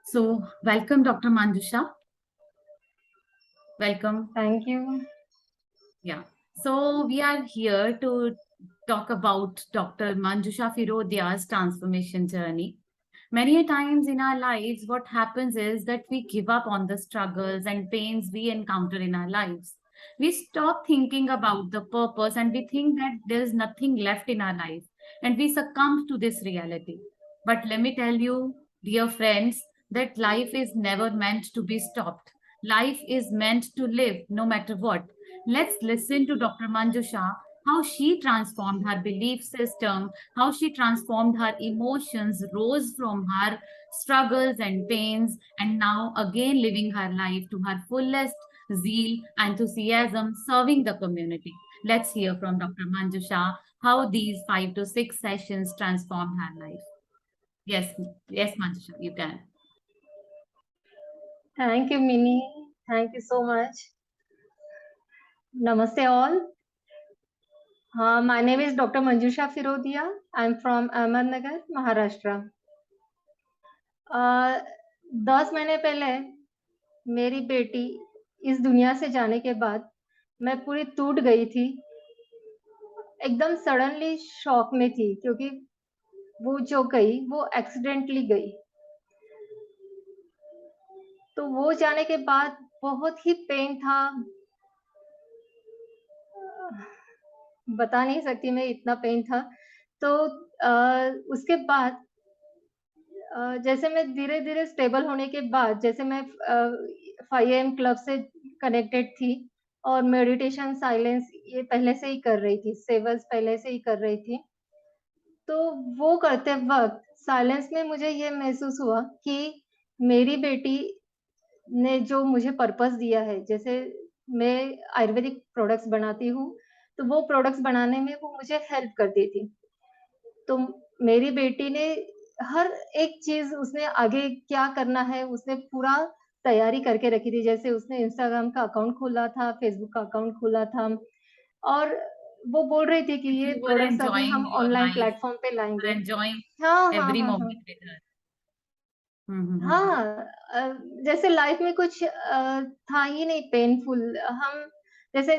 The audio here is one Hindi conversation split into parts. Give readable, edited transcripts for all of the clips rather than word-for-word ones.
So, welcome, Dr. Manjusha. Welcome. Thank you. Yeah. So, we are here to talk about Dr. Manjusha Firodia's transformation journey. Many a times in our lives, what happens is that we give up on the struggles and pains we encounter in our lives. We stop thinking about the purpose and we think that there is nothing left in our life, and we succumb to this reality. But let me tell you, dear friends, that life is never meant to be stopped. Life is meant to live no matter what. Let's listen to Dr. Manjusha, how she transformed her belief system, how she transformed her emotions, rose from her struggles and pains, and now again living her life to her fullest zeal, enthusiasm, serving the community. Let's hear from Dr. Manjusha how these 5 to 6 sessions transformed her life. Yes, yes, Manjusha, you can. Thank you, Minnie. Thank you so much. Namaste all. My name is Dr. Manjusha Firodia. I'm from Ahmednagar, Maharashtra. 10 महीने पहले मेरी बेटी इस दुनिया से जाने के बाद मैं पूरी टूट गई थी। एकदम सडनली शॉक में थी क्योंकि वो जो गई वो एक्सीडेंटली गई। तो वो जाने के बाद बहुत ही पेन था। बता नहीं सकती मैं, इतना पेन था। तो उसके बाद जैसे मैं धीरे-धीरे स्टेबल होने के बाद, जैसे मैं 5 एएम क्लब से कनेक्टेड थी और मेडिटेशन, साइलेंस ये पहले से ही कर रही थी, सेवास पहले से ही कर रही थी। तो वो करते वक़्त साइलेंस में मुझे ये महसूस हुआ कि मेरी बेटी ने जो मुझे पर्पस दिया है, जैसे मैं आयुर्वेदिक प्रोडक्ट्स बनाती हूँ, तो वो प्रोडक्ट्स बनाने में वो मुझे हेल्प करती थी। तो मेरी बेटी ने हर एक चीज़ उसने आगे क्या करना है, उसने पूरा तैयारी करके रखी थी। जैसे उसने इंस्टाग्राम का अकाउंट खोला था, फेसबुक का अकाउंट खोला था और वो बोल रही थी कि ये You were प्रोडक्ट्स अभी enjoying हम your ऑनलाइन life, प्लेटफ़ॉर्म पे you were लाएँगे। enjoying हाँ, हाँ, every हाँ, हाँ। moment with her. Mm-hmm. हाँ, जैसे लाइफ में कुछ था ही नहीं पेनफुल। हम जैसे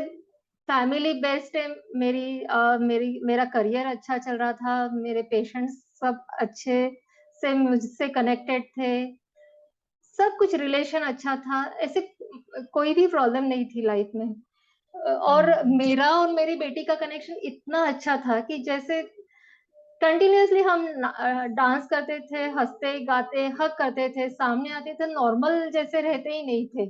फैमिली बेस्ड है, मेरा करियर अच्छा चल रहा था, मेरे पेशेंट्स सब अच्छे से मुझसे कनेक्टेड थे, सब कुछ रिलेशन अच्छा था, ऐसे कोई भी प्रॉब्लम नहीं थी लाइफ में। और मेरा और मेरी बेटी का कनेक्शन इतना अच्छा था कि जैसे कंटिन्यूअसली हम डांस करते थे, हँसते-गाते, हग करते थे, सामने आते थे, नॉर्मल जैसे रहते ही नहीं थे।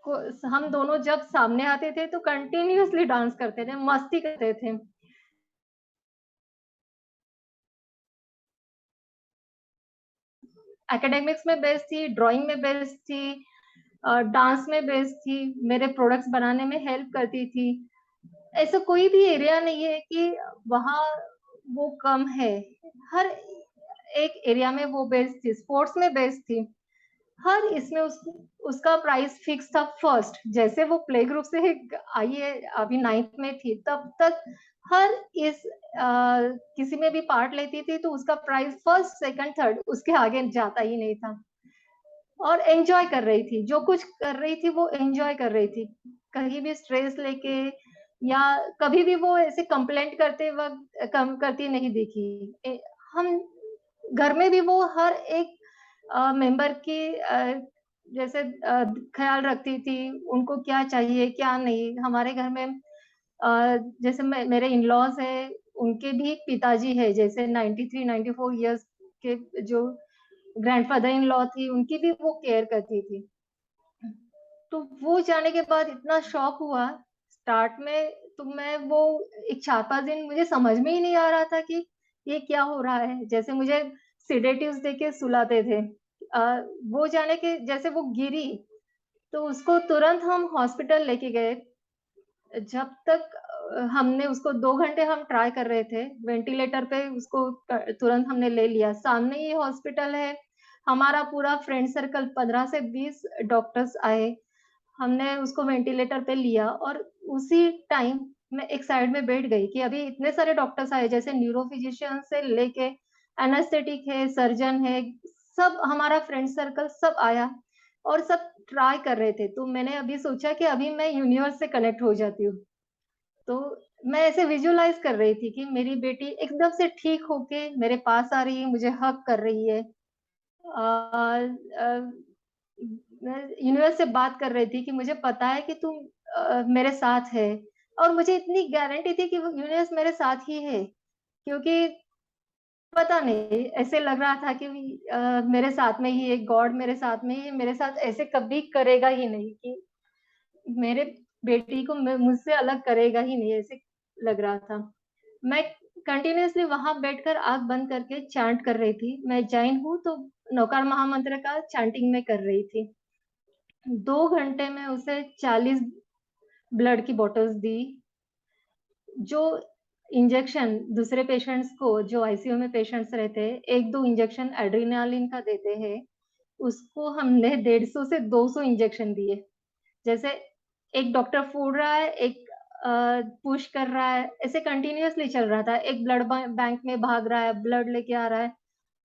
को हम दोनों जब सामने आते थे तो कंटिन्यूअसली डांस करते थे, मस्ती करते थे। एकेडमिक्स में बेस्ट थी, ड्राइंग में बेस्ट थी, डांस में बेस्ट थी, मेरे प्रोडक्ट्स बनाने में हेल्प करती थी। ऐसा कोई भी एरिया नहीं है कि वहाँ वो कम है। हर एक एरिया में वो बेस्ट थी, स्पोर्ट्स में बेस्ट थी। हर इसमें उसका प्राइस फिक्स था फर्स्ट। जैसे वो प्ले ग्रुप से आई है, अभी 9th में थी, तब तक हर इस किसी में भी पार्ट लेती थी तो उसका प्राइस फर्स्ट, सेकंड, थर्ड उसके आगे जाता ही नहीं था। और एन्जॉय कर रही थी, जो कुछ कर रही थी वो एन्जॉय कर रही थी। कहीं भी स्ट्रेस लेके या कभी भी वो ऐसे कंप्लेंट करते वक़्त कम करती नहीं दिखी। हम घर में भी वो हर एक मेंबर की जैसे ख़्याल रखती थी, उनको क्या चाहिए, क्या नहीं। हमारे घर में जैसे मेरे इन-लॉज़ हैं, उनके भी पिताजी हैं, जैसे 93-94 इयर्स के जो ग्रैंडफ़ादर इन लॉ थी, उनकी भी वो केयर करती थी। तो वो जाने के बाद इतना शॉक हुआ, स्टार्ट में तो मैं वो एक 4-5 दिन मुझे समझ में ही नहीं आ रहा था कि ये क्या हो रहा है? जैसे मुझे सेडेटिव्स देके सुलाते थे। वो जाने के जैसे वो गिरी, तो उसको तुरंत हम हॉस्पिटल लेके गए। जब तक हमने उसको 2 घंटे हम ट्राई कर रहे थे, वेंटिलेटर पे उसको तुरंत हमने ले लिया। सामने ही हॉस्पिटल है, हमारा पूरा फ्रेंड सर्कल 15 से 20 डॉक्टर्स आए। हमने उसको वेंटिलेटर पे लिया और उसी टाइम मैं एक साइड में बैठ गई कि अभी इतने सारे डॉक्टर्स आए, जैसे न्यूरो फिजिशियन से लेके एनेस्थेटिक है, सर्जन है, सब हमारा फ्रेंड सर्कल सब आया और सब ट्राई कर रहे थे। तो मैंने अभी सोचा कि अभी मैं यूनिवर्स से कनेक्ट हो जाती हूँ। तो मैं ऐसे विजुअलाइज़ कर रही थी कि मेरी बेटी एकदम से ठीक होके मेरे पास आ रही है, मुझे हग कर रही है। अ, मैं यूनिवर्स से बात कर रही थी कि मुझे पता है कि तुम मेरे साथ है और मुझे इतनी गारंटी थी कि वो यूनिवर्स मेरे साथ ही है, क्योंकि पता नहीं ऐसे लग रहा था कि मेरे साथ में ही है, गॉड मेरे साथ में ही है, मेरे साथ ऐसे कभी करेगा ही नहीं कि मेरे बेटी को मुझसे अलग करेगा ही नहीं, ऐसे लग रहा था। मैं कंटिन्यूअसली वहाँ बैठकर आँख बंद करके चैंट कर रही थी। मैं जैन हूँ, तो नौकार महामंत्र का चैंटिंग मैं कर रही थी। 2 घंटे में उसे 40 ब्लड की बॉटल्स दी। जो इंजेक्शन दूसरे पेशेंट्स को जो आईसीयू में पेशेंट्स रहते हैं, 1-2 इंजेक्शन एड्रेनालिन का देते हैं, उसको हमने 150 से 200 इंजेक्शन दिए। जैसे एक डॉक्टर फोड़ रहा है, एक पुश कर रहा है, ऐसे कंटीन्यूअसली चल रहा था। एक ब्लड बैंक में भाग रहा है, ब्लड लेके आ रहा है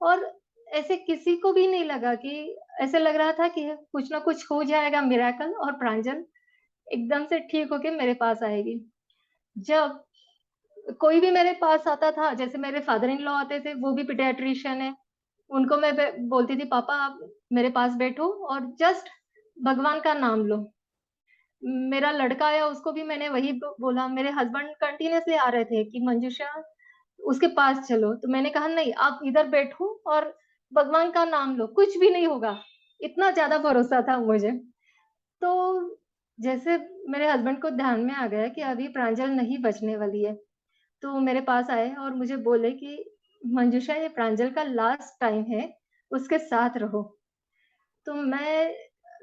और ऐसे किसी को भी नहीं लगा कि ऐसे लग रहा था कि कुछ ना कुछ हो जाएगा मिरेकल और प्रांजल एकदम से ठीक होके मेरे पास आएगी। जब कोई भी मेरे पास आता था, जैसे मेरे फादर इन लॉ आते थे, वो भी पीडियाट्रिशियन है, उनको मैं बोलती थी, "पापा आप मेरे पास बैठो और जस्ट भगवान का नाम लो।" मेरा लड़का आया, उसको भी मैंने वही बोला। मेरे हस्बैंड कंटीन्यूअसली आ रहे थे कि मंजूषा उसके पास चलो, तो मैंने कहा नहीं आप इधर बैठो और भगवान का नाम लो, कुछ भी नहीं होगा। इतना ज़्यादा भरोसा था मुझे। तो जैसे मेरे हस्बैंड को ध्यान में आ गया कि अभी प्रांजल नहीं बचने वाली है, तो वो मेरे पास आए और मुझे बोले कि मंजूषा ये प्रांजल का लास्ट टाइम है, उसके साथ रहो। तो मैं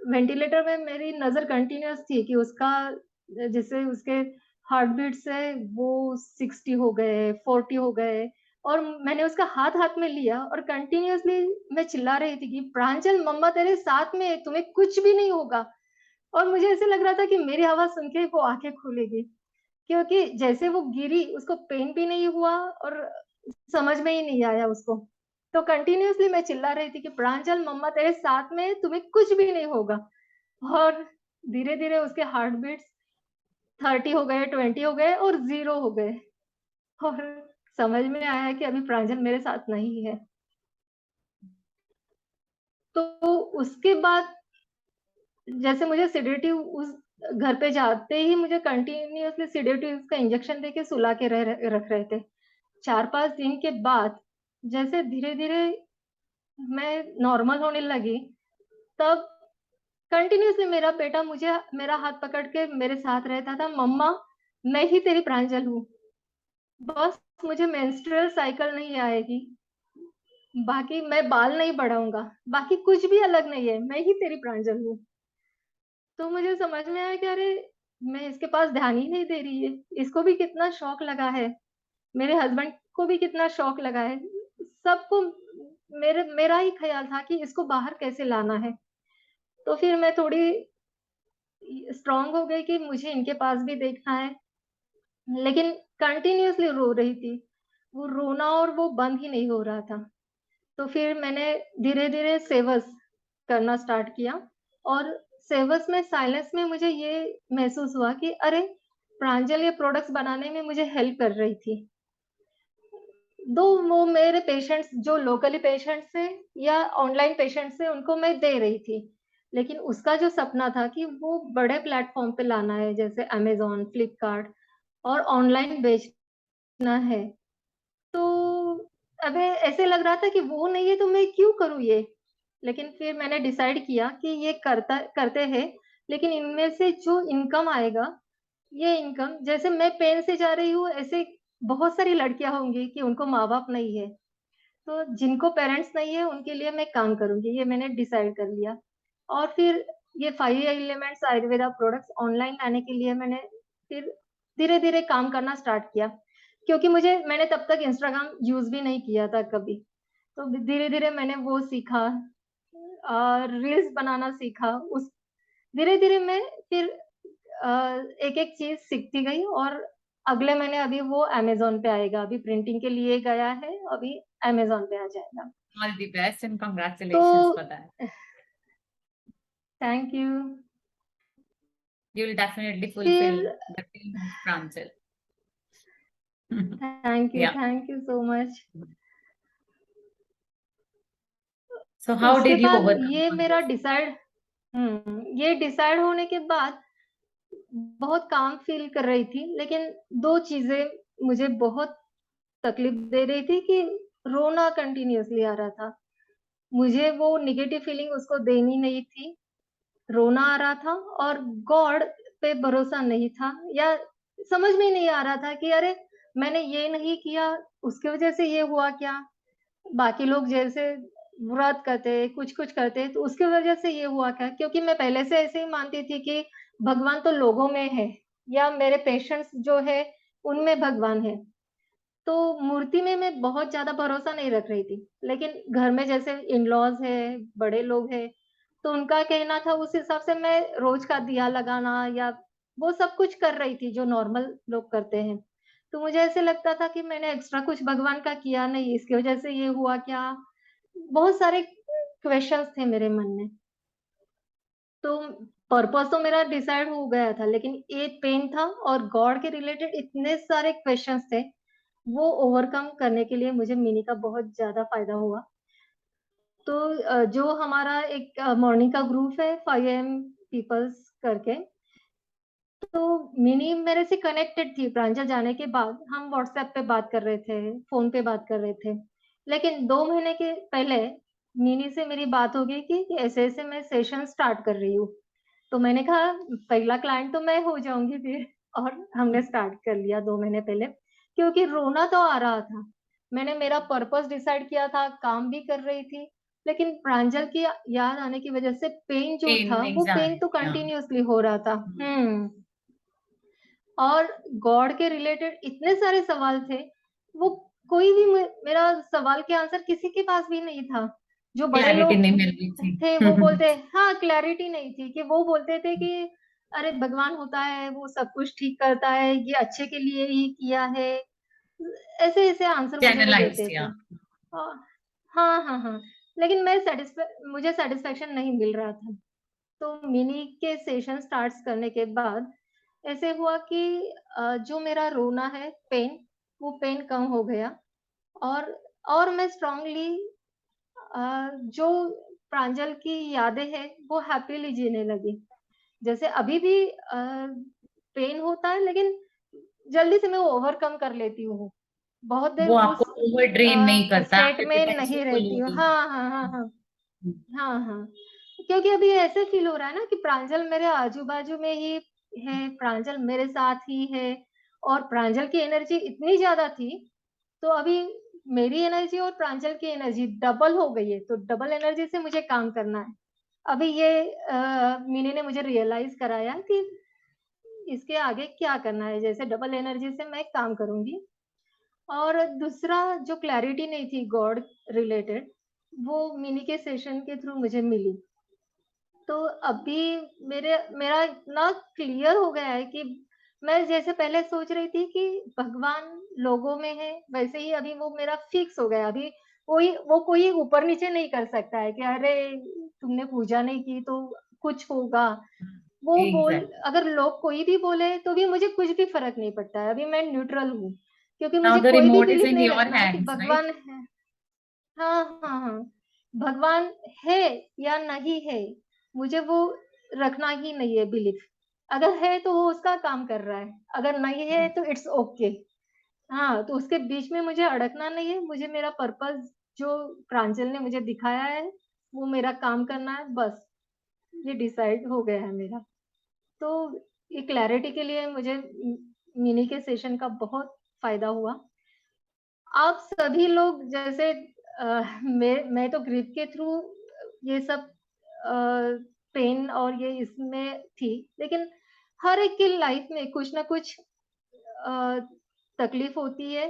वेंटिलेटर में मेरी नज़र कंटीन्यूअस थी कि उसका जैसे उसके हार्ट बीट्स है वो 60 हो गए, 40 हो गए और मैंने उसका हाथ-हाथ में लिया और कंटीन्यूअसली मैं चिल्ला रही थी कि प्रांजल मम्मा तेरे साथ में है, तुम्हें कुछ भी नहीं होगा। और मुझे ऐसे लग रहा था कि मेरी आवाज़ सुन के वो आँखें खोलेगी, क्योंकि जैसे वो गिरी उसको पेन भी नहीं हुआ और समझ में ही नहीं आया उसको। तो कंटीन्यूअसली मैं चिल्ला रही थी कि प्रांजल मम्मा तेरे साथ में है, तुम्हें कुछ भी नहीं होगा। और धीरे-धीरे उसके हार्ट बीट्स 30 हो गए, 20 हो गए और 0 हो गए और समझ में आया कि अभी प्रांजल मेरे साथ नहीं है। तो उसके बाद जैसे मुझे सेडेटिव उस घर पे जाते ही मुझे कंटीन्यूअसली सेडेटिव्स का इंजेक्शन देके सुला के रख रहे थे। 4-5 दिन के बाद जैसे धीरे-धीरे मैं नॉर्मल होने लगी, तब कंटिन्यूअसली मेरा बेटा मुझे मेरा हाथ पकड़ के मेरे साथ रहता था, "मम्मा, मैं ही तेरी प्रांजल हूँ, बस मुझे मेंस्ट्रुअल साइकिल नहीं आएगी, बाकी मैं बाल नहीं बढ़ाऊँगा, बाकी कुछ भी अलग नहीं है, मैं ही तेरी प्रांजल हूँ।" तो मुझे समझ में आया कि अरे! मैं इसके पास ध्यान ही नहीं दे रही है, इसको भी कितना शॉक लगा है, मेरे हस्बैंड को भी कितना शॉक लगा है, सबको मेरा ही ख़्याल था कि इसको बाहर कैसे लाना है। तो फिर मैं थोड़ी स्ट्रॉन्ग हो गई कि मुझे इनके पास भी देखना है, लेकिन कंटीन्यूअसली रो रही थी। वो रोना और वो बंद ही नहीं हो रहा था। तो फिर मैंने धीरे-धीरे सेवस करना स्टार्ट किया और सेवस में साइलेंस में मुझे ये महसूस हुआ कि अरे! प्रांजल ये प्रोडक्ट्स बनाने में मुझे हेल्प कर रही थी। दो वो मेरे पेशेंट्स जो लोकली पेशेंट्स थे या ऑनलाइन पेशेंट्स थे उनको मैं दे रही थी। लेकिन उसका जो सपना था कि वो बड़े प्लेटफ़ॉर्म पे लाना है जैसे अमेज़न, फ्लिपकार्ट और ऑनलाइन बेचना है। तो अबे ऐसे लग रहा था कि वो नहीं है तो मैं क्यों करूँ ये? लेकिन फिर मैंने डिसाइड किया कि ये करते हैं, लेकिन इनमें से जो इनकम आएगा, ये इनकम जैसे मैं पेन से जा रही हूँ, ऐसे बहुत सारी लड़कियाँ होंगी कि उनको माँ-बाप नहीं है। तो जिनको पेरेंट्स नहीं है, उनके लिए मैं काम करूँगी, ये मैंने डिसाइड कर लिया। और फिर ये 5 एलिमेंट्स आयुर्वेदा प्रोडक्ट्स ऑनलाइन लाने के लिए मैंने फिर धीरे-धीरे काम करना स्टार्ट किया। क्योंकि मैंने तब तक इंस्टाग्राम यूज़ भी नहीं किया था कभी। तो धीरे-धीरे मैंने वो सीखा रील्स बनाना सीखा। उस धीरे-धीरे मैं फिर एक-एक चीज़ सीखती गई और अगले महीने अभी वो अमेज़न पे आएगा। अभी प्रिंटिंग के लिए गया है, अभी अमेज़न पे आ जाएगा। All the best and congratulations for that. तो thank you. You'll definitely fulfill फिर the dream of Pranjal. Yeah. Thank you so much. So how उसके did you बाद overcome ये all मेरा this? ये डिसाइड होने के बाद बहुत काम फ़ील कर रही थी, लेकिन 2 चीज़ें मुझे बहुत तकलीफ़ दे रही थी कि रोना कंटिन्यूअसली आ रहा था। मुझे वो नेगेटिव फीलिंग उसको देनी नहीं थी, रोना आ रहा था और गॉड पे भरोसा नहीं था या समझ में नहीं आ रहा था कि अरे! मैंने ये नहीं किया, उसकी वज़ह से ये हुआ क्या? बाकी लोग जैसे व्रत करते, कुछ-कुछ करते, तो उसकी वज़ह से ये हुआ क्या? क्योंकि मैं पहले से ऐसे ही मानती थी कि भगवान तो लोगों में है या मेरे पेशेंट्स जो है, उनमें भगवान है। तो मूर्ति में मैं बहुत ज़्यादा भरोसा नहीं रख रही थी। लेकिन घर में जैसे इन-लॉज़ हैं, बड़े लोग हैं, तो उनका कहना था उस हिसाब से मैं रोज़ का दिया लगाना या वो सब कुछ कर रही थी जो नॉर्मल लोग करते हैं। तो मुझे ऐसे लगता था कि मैंने एक्स्ट्रा कुछ भगवान का किया नहीं, इसकी वज़ह से ये हुआ क्या? बहुत सारे क्वेश्चन्स थे मेरे मन में। तो पर्पज़ तो मेरा डिसाइड हो गया था, लेकिन एक पेन था और गॉड के रिलेटेड इतने सारे क्वेश्चन्स थे, वो ओवरकम करने के लिए मुझे मिनी का बहुत ज़्यादा फ़ायदा हुआ। तो जो हमारा एक मॉर्निंग का ग्रुप है 5 एएम पीपल्स करके, तो मिनी मेरे से कनेक्टेड थी प्रांजल जाने के बाद। हम व्हाट्सएप पे बात कर रहे थे, फ़ोन पे बात कर रहे थे। लेकिन 2 महीने के पहले मिनी से मेरी बात हो गई कि ऐसे-ऐसे मैं सेशन स्टार्ट कर रही हूँ। तो मैंने कहा पहला क्लाइंट तो मैं हो जाऊँगी फिर और हमने स्टार्ट कर लिया 2 महीने पहले, क्योंकि रोना तो आ रहा था। मैंने मेरा पर्पज़ डिसाइड किया था, काम भी कर रही थी, लेकिन प्रांजल की याद आने की वज़ह से पेन जो Pain, था, वो पेन तो anxiety, yeah. कंटीन्यूअसली हो रहा था। Hmm. और गॉड के रिलेटेड इतने सारे सवाल थे, वो कोई भी मेरा सवाल के आंसर किसी के पास भी नहीं था। जो बड़े Clarity लोग नहीं मिल रही थी. थे वो बोलते हाँ, क्लैरिटी नहीं थी कि वो बोलते थे कि अरे भगवान होता है, वो सब कुछ ठीक करता है, ये अच्छे के लिए ही किया है। ऐसे-ऐसे आंसर मुझे वो Channelized, देते थे। yeah. हाँ, हाँ, हाँ। लेकिन मुझे सैटिस्फैक्शन नहीं मिल रहा था। तो मिनी के सेशन स्टार्ट्स करने के बाद ऐसे हुआ कि जो मेरा रोना है पेन, वो पेन कम हो गया और मैं स्ट्रांगली जो प्रांजल की यादें हैं, वो हैपीली जीने लगी। जैसे अभी भी पेन होता है लेकिन जल्दी से मैं वो ओवरकम कर लेती हूँ। बहुत देर वो उस आपको ओवर ड्रेन नहीं करता, स्टेट आपके में पोटेंशियल नहीं को रहती हूँ। यूटिलाइज हाँ, हाँ, हाँ, हाँ। हाँ, हाँ। क्योंकि अभी ऐसे फ़ील हो रहा है ना कि प्रांजल मेरे आजू-बाजू में ही है, प्रांजल मेरे साथ ही है और प्रांजल की एनर्जी इतनी ज़्यादा थी, तो अभी मेरी एनर्जी और प्रांजल की एनर्जी डबल हो गई है, तो डबल एनर्जी से मुझे काम करना है। अभी ये मीनी ने मुझे रियलाइज़ कराया कि इसके आगे क्या करना है, जैसे डबल एनर्जी से मैं काम करूँगी। और दूसरा जो क्लैरिटी नहीं थी गॉड रिलेटेड, वो मिनी के सेशन के थ्रू मुझे मिली। तो अभी मेरा इतना क्लियर हो गया है कि मैं जैसे पहले सोच रही थी कि भगवान लोगों में है, वैसे ही अभी वो मेरा फिक्स हो गया। अभी कोई ऊपर-नीचे नहीं कर सकता है कि अरे! तुमने पूजा नहीं की तो कुछ होगा। वो बोल एग्जैक्ट. अगर लोग कोई भी बोले तो भी मुझे कुछ भी फ़र्क नहीं पड़ता है, अभी मैं न्यूट्रल हूँ। क्योंकि नाउ मुझे द कोई भी रिमोट इज बिलीफ इन नहीं योर रखना है कि हैंड्स, राइट? भगवान है। हाँ, हाँ, हाँ। भगवान है या नहीं है, मुझे वो रखना ही नहीं है बिलीफ। अगर है तो वो उसका काम कर रहा है, अगर नहीं है तो इट्स ओके। हाँ, तो उसके बीच में मुझे अड़कना नहीं है, मुझे मेरा पर्पज़ जो प्रांजल ने मुझे दिखाया है, वो मेरा काम करना है बस, ये डिसाइड हो गया है मेरा। तो ये क्लैरिटी के लिए मुझे मिनी के सेशन का बहुत फ़ायदा हुआ। आप सभी लोग जैसे मैं तो ग्रिप के थ्रू ये सब पेन और ये इसमें थी, लेकिन हर एक की लाइफ में कुछ ना कुछ अ, तकलीफ होती है,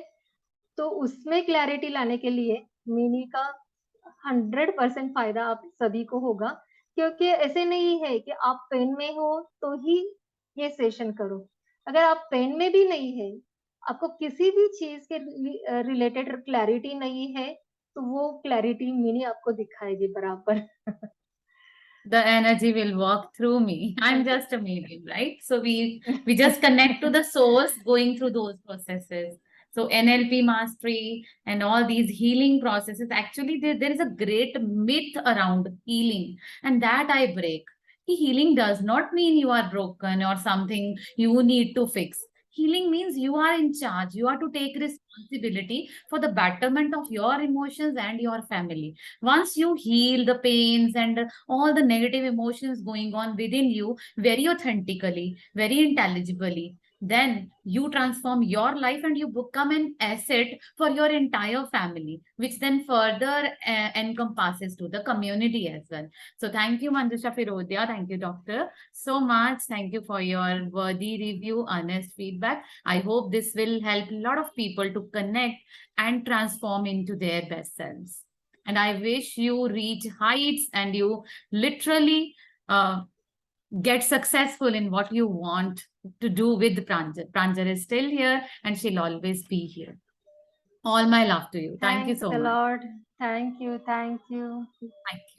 तो उसमें क्लैरिटी लाने के लिए मिनी का 100% फ़ायदा आप सभी को होगा, क्योंकि ऐसे नहीं है कि आप पेन में हो तो ही ये सेशन करो। अगर आप पेन में भी नहीं है, आपको किसी भी चीज़ के रिलेटेड क्लैरिटी नहीं है, तो वो क्लैरिटी मिनी आपको दिखाएगी बराबर। The energy will walk through me. I'm thank you. just a medium, right? So we just connect to the source going through those processes. So NLP mastery and all these healing processes, actually there is a great myth around healing, and that I break. Healing does not mean you are broken or something you need to fix. Healing means you are in charge. You are to take responsibility for the betterment of your emotions and your family. Once you heal the pains and all the negative emotions going on within you very authentically, very intelligibly, then you transform your life and you become an asset for your entire family, which then further encompasses to the community as well. So thank you, Manjusha Firodia. Thank you, Doctor, so much. Thank you for your worthy review, honest feedback. I hope this will help a lot of people to connect and transform into their best selves. And I wish you reach heights and you literally get successful in what you want to do with Pranjal. Pranjal is still here and she'll always be here. All my love to you. Thank you thanks so a much. Lot. Thank you, thank you. Thank you.